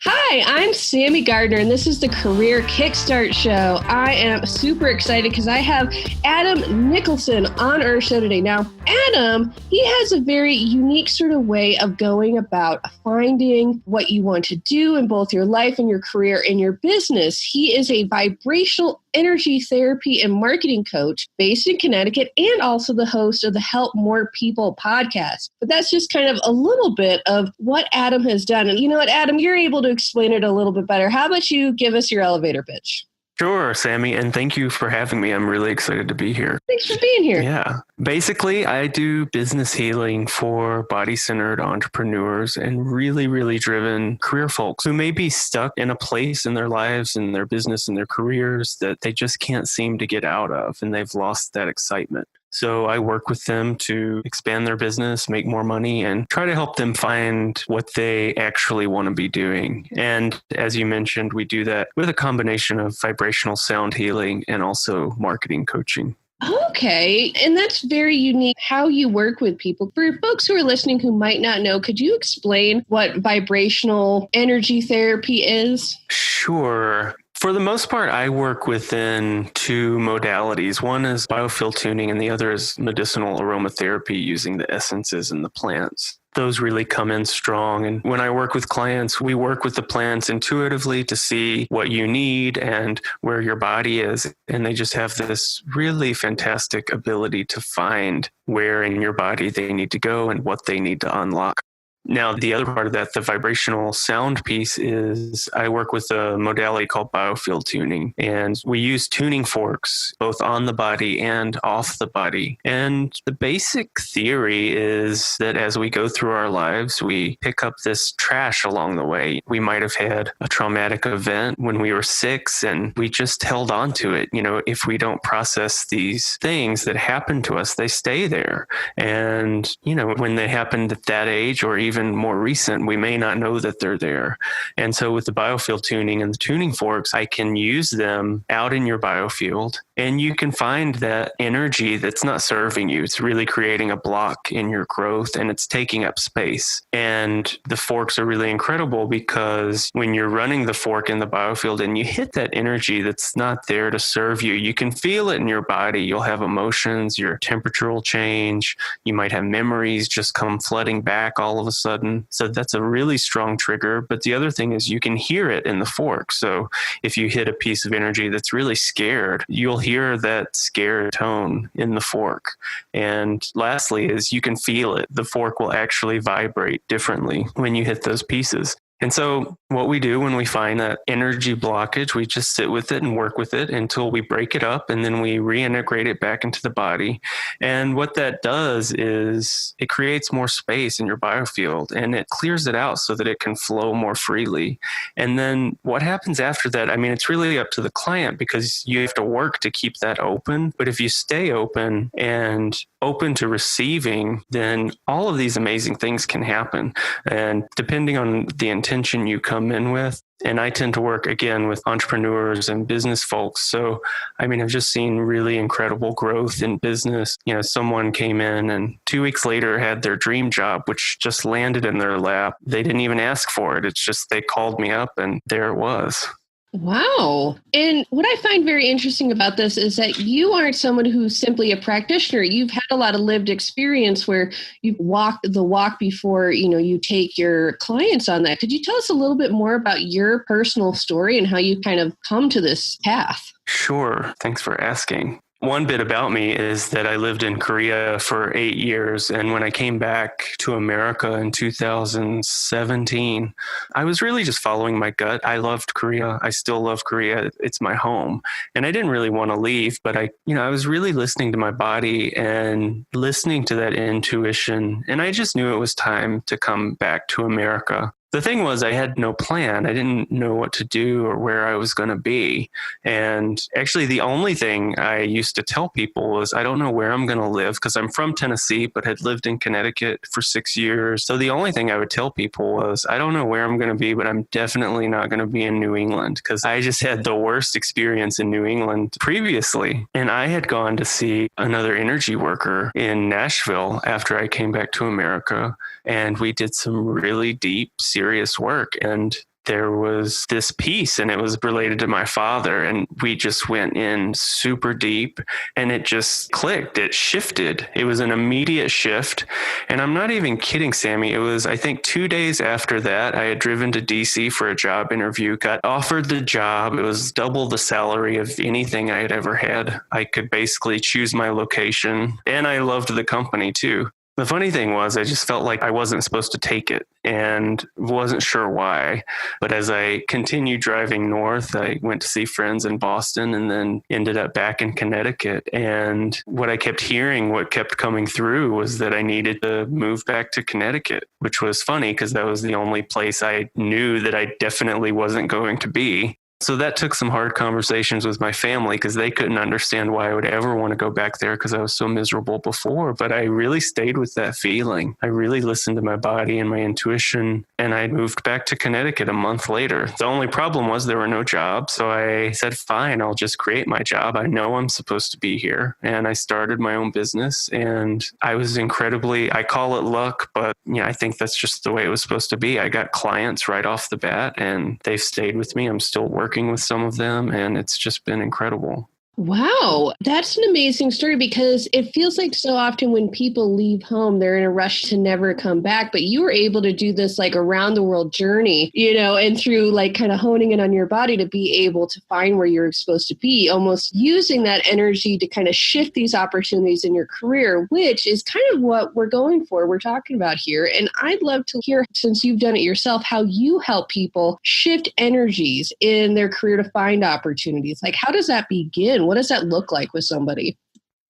Hi, I'm Sami Gardner, and this is the Career Kickstart Show. I am super excited because I have Adam Nicholson on our show today. Now, Adam, he has a very unique sort of way of going about finding what you want to do in both your life and your career and your business. He is a vibrational energy therapy and marketing coach based in Connecticut and also the host of the Help More People podcast. But that's just kind of a little bit of what Adam has done. And you know what, Adam, you're able to explain it a little bit better. How about you give us your elevator pitch? Sure, Sami, and thank you for having me. I'm really excited to be here. Thanks for being here. Yeah. Basically, I do business healing for body-centered entrepreneurs and really driven career folks who may be stuck in a place in their lives and their business and their careers that they just can't seem to get out of, and they've lost that excitement. So I work with them to expand their business, make more money, and try to help them find what they actually want to be doing. And as you mentioned, we do that with a combination of vibrational sound healing and also marketing coaching. Okay. And that's very unique how you work with people. For folks who are listening who might not know, could you explain what vibrational energy therapy is? Sure. For the most part, I work within two modalities. One is biofield tuning and the other is medicinal aromatherapy using the essences in the plants. Those really come in strong. And when I work with clients, we work with the plants intuitively to see what you need and where your body is. And they just have this really fantastic ability to find where in your body they need to go and what they need to unlock. Now, the other part of that, the vibrational sound piece, is I work with a modality called biofield tuning, and we use tuning forks both on the body and off the body. And the basic theory is that as we go through our lives, we pick up this trash along the way. We might have had a traumatic event when we were 6 and we just held on to it. You know, if we don't process these things that happen to us, they stay there. And, you know, when they happened at that age or even more recent, we may not know that they're there. And so with the biofield tuning and the tuning forks, I can use them out in your biofield, and you can find that energy that's not serving you. It's really creating a block in your growth, and it's taking up space. And the forks are really incredible because when you're running the fork in the biofield and you hit that energy that's not there to serve you, you can feel it in your body. You'll have emotions, your temperature will change. You might have memories just come flooding back all of a sudden. So that's a really strong trigger. But the other thing is you can hear it in the fork. So if you hit a piece of energy that's really scared, you'll hear that scared tone in the fork. And lastly is you can feel it. The fork will actually vibrate differently when you hit those pieces. And so what we do when we find that energy blockage, we just sit with it and work with it until we break it up, and then we reintegrate it back into the body. And what that does is it creates more space in your biofield and it clears it out so that it can flow more freely. And then what happens after that, I mean, it's really up to the client because you have to work to keep that open. But if you stay open and open to receiving, then all of these amazing things can happen. And depending on the intention you come in with, and I tend to work again with entrepreneurs and business folks. So, I mean, I've just seen really incredible growth in business. You know, someone came in and 2 weeks later had their dream job, which just landed in their lap. They didn't even ask for it. It's just they called me up and there it was. Wow. And what I find very interesting about this is that you aren't someone who's simply a practitioner. You've had a lot of lived experience where you've walked the walk before, you take your clients on that. Could you tell us a little bit more about your personal story and how you kind of come to this path? Sure. Thanks for asking. One bit about me is that I lived in Korea for 8 years. And when I came back to America in 2017, I was really just following my gut. I loved Korea. I still love Korea. It's my home. And I didn't really want to leave, but I was really listening to my body and listening to that intuition. And I just knew it was time to come back to America. The thing was, I had no plan. I didn't know what to do or where I was going to be. And actually, the only thing I used to tell people was, I don't know where I'm going to live because I'm from Tennessee, but had lived in Connecticut for 6 years. So the only thing I would tell people was, I don't know where I'm going to be, but I'm definitely not going to be in New England because I just had the worst experience in New England previously. And I had gone to see another energy worker in Nashville after I came back to America. And we did some really deep, serious work. And there was this piece, and it was related to my father. And we just went in super deep, and it just clicked. It shifted. It was an immediate shift. And I'm not even kidding, Sami. It was, I think, 2 days after that, I had driven to DC for a job interview, got offered the job. It was double the salary of anything I had ever had. I could basically choose my location, and I loved the company too. The funny thing was, I just felt like I wasn't supposed to take it and wasn't sure why. But as I continued driving north, I went to see friends in Boston and then ended up back in Connecticut. And what I kept hearing, what kept coming through was that I needed to move back to Connecticut, which was funny because that was the only place I knew that I definitely wasn't going to be. So that took some hard conversations with my family because they couldn't understand why I would ever want to go back there because I was so miserable before. But I really stayed with that feeling. I really listened to my body and my intuition, and I moved back to Connecticut a month later. The only problem was there were no jobs. So I said, fine, I'll just create my job. I know I'm supposed to be here. And I started my own business, and I was I call it luck, but I think that's just the way it was supposed to be. I got clients right off the bat, and they've stayed with me. I'm still working with some of them, and it's just been incredible. Wow, that's an amazing story because it feels like so often when people leave home, they're in a rush to never come back. But you were able to do this like around the world journey, and through like kind of honing it on your body to be able to find where you're supposed to be, almost using that energy to kind of shift these opportunities in your career, which is kind of what we're going for. We're talking about here. And I'd love to hear, since you've done it yourself, how you help people shift energies in their career to find opportunities. Like, how does that begin? What does that look like with somebody?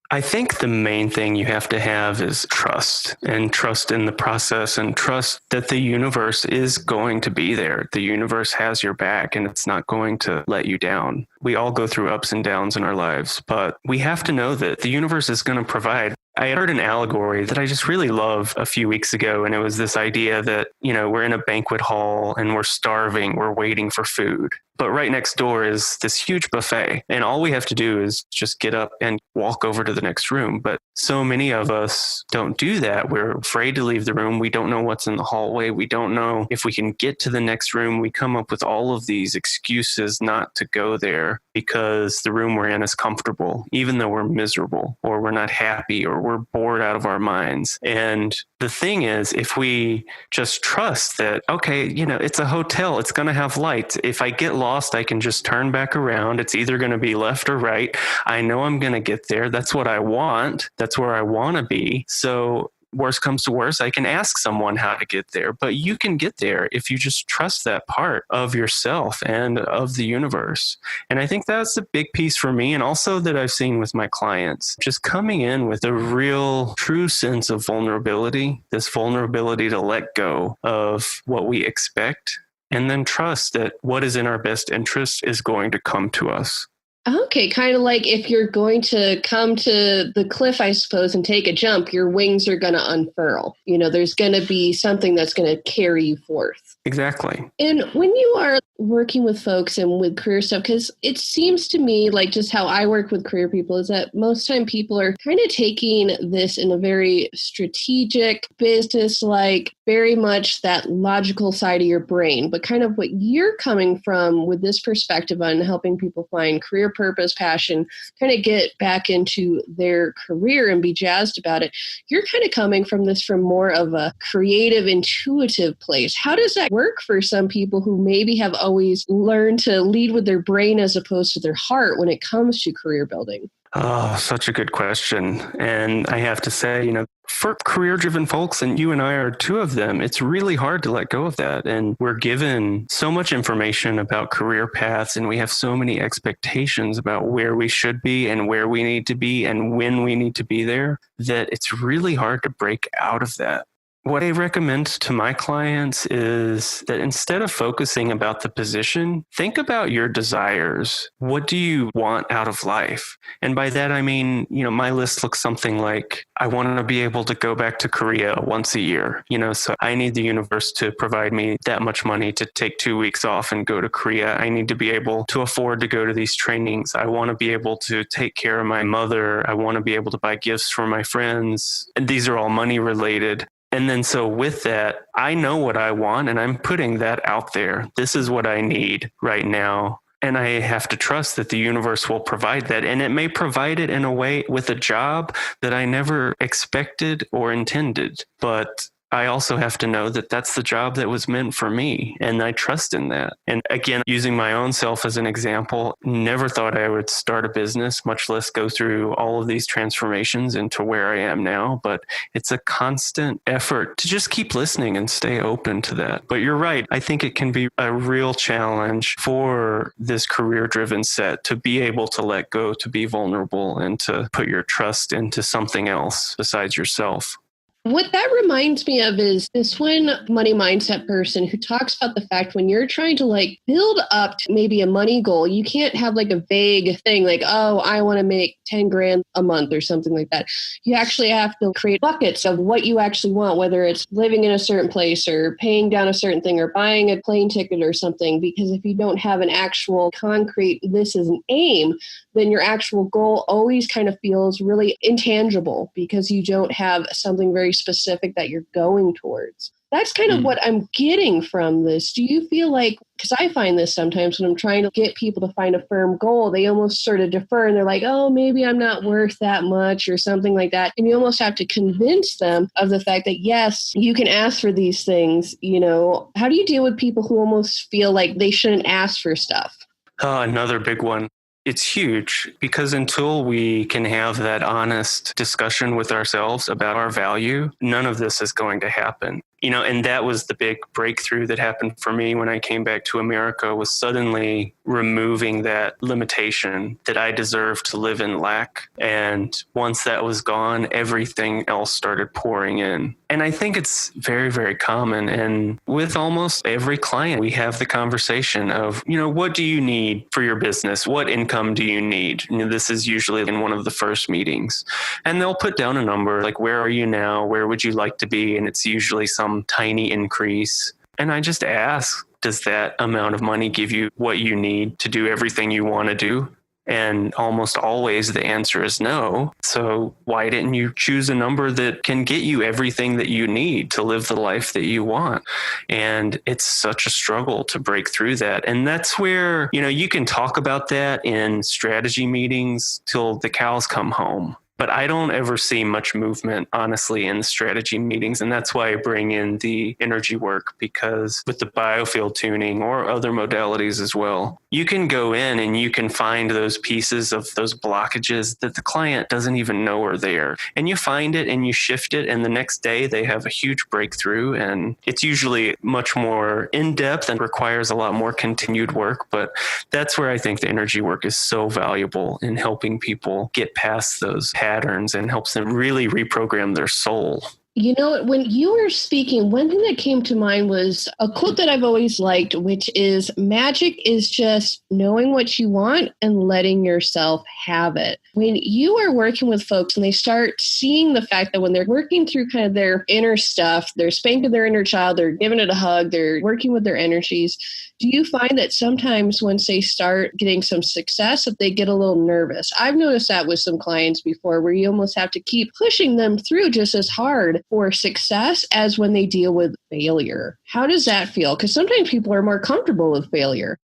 I think the main thing you have to have is trust, and trust in the process, and trust that the universe is going to be there. The universe has your back, and it's not going to let you down. We all go through ups and downs in our lives, but we have to know that the universe is going to provide. I heard an allegory that I just really love a few weeks ago, and it was this idea that, we're in a banquet hall and we're starving, we're waiting for food. But right next door is this huge buffet, and all we have to do is just get up and walk over to the next room. But so many of us don't do that. We're afraid to leave the room. We don't know what's in the hallway. We don't know if we can get to the next room. We come up with all of these excuses not to go there because the room we're in is comfortable, even though we're miserable or we're not happy or we're bored out of our minds. And the thing is, if we just trust that, okay, it's a hotel, it's going to have lights. If I get lost, I can just turn back around. It's either going to be left or right. I know I'm going to get there. That's what I want. That's where I want to be. So worst comes to worst, I can ask someone how to get there, but you can get there if you just trust that part of yourself and of the universe. And I think that's a big piece for me, and also that I've seen with my clients, just coming in with a real true sense of vulnerability, this vulnerability to let go of what we expect, and then trust that what is in our best interest is going to come to us. Okay, kind of like if you're going to come to the cliff, I suppose, and take a jump, your wings are going to unfurl. There's going to be something that's going to carry you forth. Exactly. And when you are working with folks and with career stuff, because it seems to me like just how I work with career people is that most time people are kind of taking this in a very strategic, business-like, very much that logical side of your brain. But kind of what you're coming from with this perspective on helping people find career purpose, passion, kind of get back into their career and be jazzed about it. You're kind of coming from this from more of a creative, intuitive place. How does that work for some people who maybe have always learned to lead with their brain as opposed to their heart when it comes to career building? Oh, such a good question. And I have to say, for career-driven folks, and you and I are two of them, it's really hard to let go of that. And we're given so much information about career paths, and we have so many expectations about where we should be and where we need to be and when we need to be there, that it's really hard to break out of that. What I recommend to my clients is that instead of focusing about the position, think about your desires. What do you want out of life? And by that, I mean, my list looks something like, I want to be able to go back to Korea once a year, so I need the universe to provide me that much money to take 2 weeks off and go to Korea. I need to be able to afford to go to these trainings. I want to be able to take care of my mother. I want to be able to buy gifts for my friends. And these are all money related. And then so with that, I know what I want and I'm putting that out there. This is what I need right now. And I have to trust that the universe will provide that. And it may provide it in a way with a job that I never expected or intended. But I also have to know that that's the job that was meant for me. And I trust in that. And again, using my own self as an example, never thought I would start a business, much less go through all of these transformations into where I am now. But it's a constant effort to just keep listening and stay open to that. But you're right. I think it can be a real challenge for this career-driven set to be able to let go, to be vulnerable, and to put your trust into something else besides yourself. What that reminds me of is this one money mindset person who talks about the fact when you're trying to like build up to maybe a money goal, you can't have like a vague thing like, oh, I want to make 10 grand a month or something like that. You actually have to create buckets of what you actually want, whether it's living in a certain place or paying down a certain thing or buying a plane ticket or something. Because if you don't have an actual concrete, this is an aim, then your actual goal always kind of feels really intangible because you don't have something very specific that you're going towards. That's kind of what I'm getting from this. Do you feel like, because I find this sometimes when I'm trying to get people to find a firm goal, they almost sort of defer and they're like, oh, maybe I'm not worth that much or something like that. And you almost have to convince them of the fact that, yes, you can ask for these things. You know, how do you deal with people who almost feel like they shouldn't ask for stuff? Another big one. It's huge because until we can have that honest discussion with ourselves about our value, none of this is going to happen. You know, and that was the big breakthrough that happened for me when I came back to America, was suddenly removing that limitation that I deserved to live in lack. And once that was gone, everything else started pouring in. And I think it's very, very common. And with almost every client, we have the conversation of, you know, what do you need for your business? What income do you need? You know, this is usually in one of the first meetings. And they'll put down a number like, where are you now? Where would you like to be? And it's usually some tiny increase. And I just ask, does that amount of money give you what you need to do everything you want to do? And almost always the answer is no. So why didn't you choose a number that can get you everything that you need to live the life that you want? And it's such a struggle to break through that. And that's where, you know, you can talk about that in strategy meetings till the cows come home. But I don't ever see much movement, honestly, in strategy meetings. And that's why I bring in the energy work, because with the biofield tuning or other modalities as well, you can go in and you can find those pieces of those blockages that the client doesn't even know are there. And you find it and you shift it. And the next day they have a huge breakthrough. And it's usually much more in-depth and requires a lot more continued work. But that's where I think the energy work is so valuable in helping people get past those patterns and helps them really reprogram their soul. You know, when you were speaking, one thing that came to mind was a quote that I've always liked, which is magic is just knowing what you want and letting yourself have it. When you are working with folks and they start seeing the fact that when they're working through kind of their inner stuff, they're spanking their inner child, they're giving it a hug, they're working with their energies, do you find that sometimes once they start getting some success, that they get a little nervous? I've noticed that with some clients before, where you almost have to keep pushing them through just as hard for success as when they deal with failure. How does that feel? Because sometimes people are more comfortable with failure.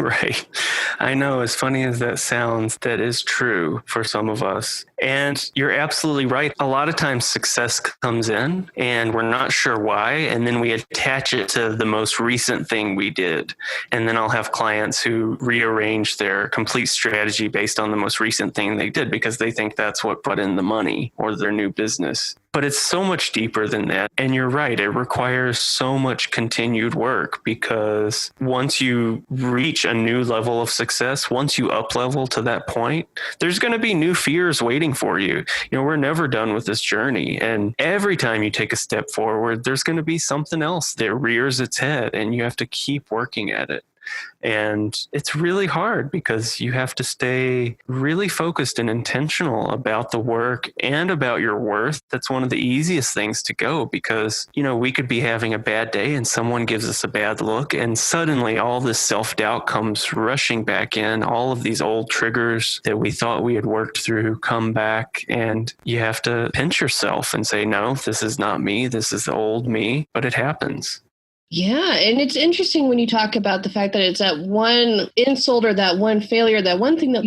Right. I know, as funny as that sounds, that is true for some of us. And you're absolutely right. A lot of times success comes in and we're not sure why. And then we attach it to the most recent thing we did. And then I'll have clients who rearrange their complete strategy based on the most recent thing they did because they think that's what brought in the money or their new business. But it's so much deeper than that. And you're right, it requires so much continued work because once you reach a new level of success, once you up level to that point, there's going to be new fears waiting for you. You know, we're never done with this journey. And every time you take a step forward, there's going to be something else that rears its head and you have to keep working at it. And it's really hard because you have to stay really focused and intentional about the work and about your worth. That's one of the easiest things to go because, we could be having a bad day and someone gives us a bad look and suddenly all this self-doubt comes rushing back in. All of these old triggers that we thought we had worked through come back, and you have to pinch yourself and say, no, this is not me. This is the old me, but it happens. Yeah. And it's interesting when you talk about the fact that it's that one insult or that one failure, that one thing that,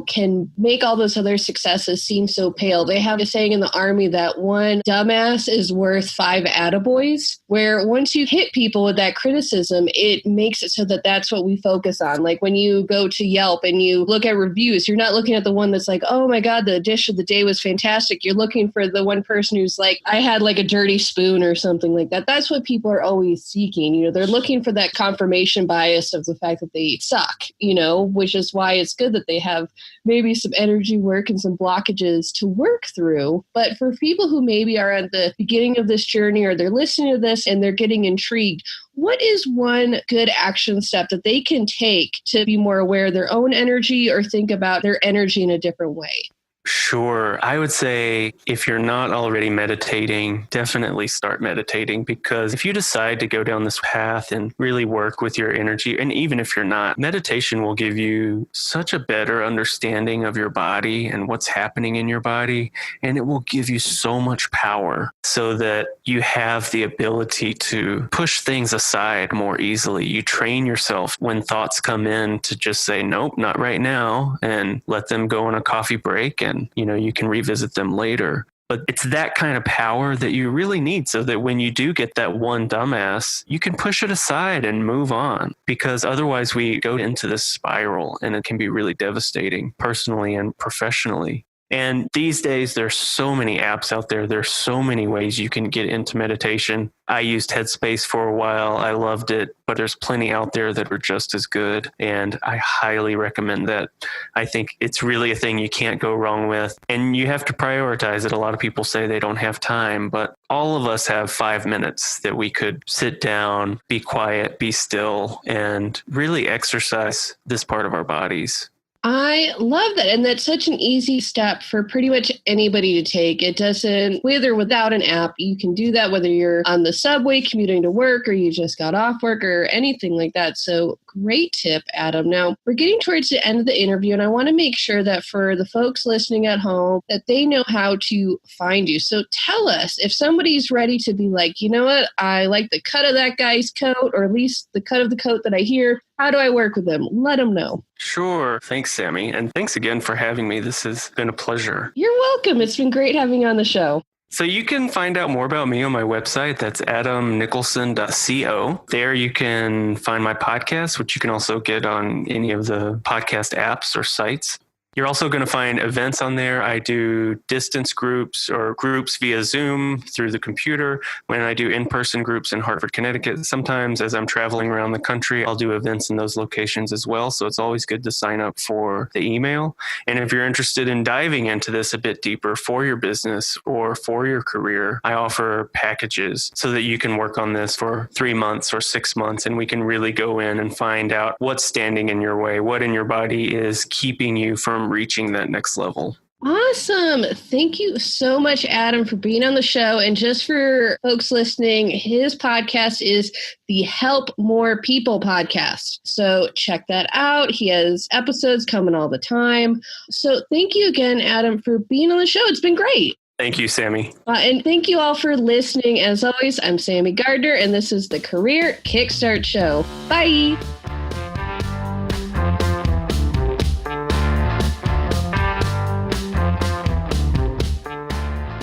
can make all those other successes seem so pale. They have a saying in the Army that one dumbass is worth 5 attaboys, where once you hit people with that criticism, it makes it so that that's what we focus on. Like when you go to Yelp and you look at reviews, you're not looking at the one that's like, oh my God, the dish of the day was fantastic. You're looking for the one person who's like, I had like a dirty spoon or something like that. That's what people are always seeking. They're looking for that confirmation bias of the fact that they suck, which is why it's good that they have maybe some energy work and some blockages to work through. But for people who maybe are at the beginning of this journey or they're listening to this and they're getting intrigued, what is one good action step that they can take to be more aware of their own energy or think about their energy in a different way? Sure. I would say if you're not already meditating, definitely start meditating, because if you decide to go down this path and really work with your energy, and even if you're not, meditation will give you such a better understanding of your body and what's happening in your body. And it will give you so much power so that you have the ability to push things aside more easily. You train yourself when thoughts come in to just say, nope, not right now, and let them go on a coffee break, and you can revisit them later. But it's that kind of power that you really need so that when you do get that one dumbass, you can push it aside and move on, because otherwise we go into this spiral and it can be really devastating personally and professionally. And these days, there's so many apps out there. There's so many ways you can get into meditation. I used Headspace for a while. I loved it, but there's plenty out there that are just as good. And I highly recommend that. I think it's really a thing you can't go wrong with. And you have to prioritize it. A lot of people say they don't have time, but all of us have 5 minutes that we could sit down, be quiet, be still, and really exercise this part of our bodies. I love that. And that's such an easy step for pretty much anybody to take. It doesn't, with or without an app, you can do that whether you're on the subway commuting to work or you just got off work or anything like that. So great tip, Adam. Now, we're getting towards the end of the interview, and I want to make sure that for the folks listening at home, that they know how to find you. So tell us, if somebody's ready to be like, you know what, I like the cut of that guy's coat, or at least the cut of the coat that I hear, how do I work with them? Let them know. Sure. Thanks, Sami. And thanks again for having me. This has been a pleasure. You're welcome. It's been great having you on the show. So you can find out more about me on my website. That's adamnicholson.co. There you can find my podcast, which you can also get on any of the podcast apps or sites. You're also going to find events on there. I do distance groups or groups via Zoom through the computer. When I do in-person groups in Hartford, Connecticut, sometimes as I'm traveling around the country, I'll do events in those locations as well. So it's always good to sign up for the email. And if you're interested in diving into this a bit deeper for your business or for your career, I offer packages so that you can work on this for 3 months or 6 months. And we can really go in and find out what's standing in your way, what in your body is keeping you from reaching that next level. Awesome. Thank you so much, Adam, for being on the show. And just for folks listening, his podcast is the Help More People podcast. So check that out. He has episodes coming all the time. So thank you again, Adam, for being on the show. It's been great. Thank you, Sami. And thank you all for listening. As always, I'm Sami Gardner, and this is the Career Kickstart Show. Bye.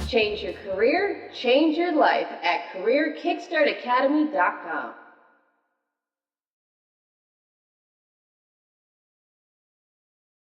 Change your career, change your life at CareerKickstartAcademy.com.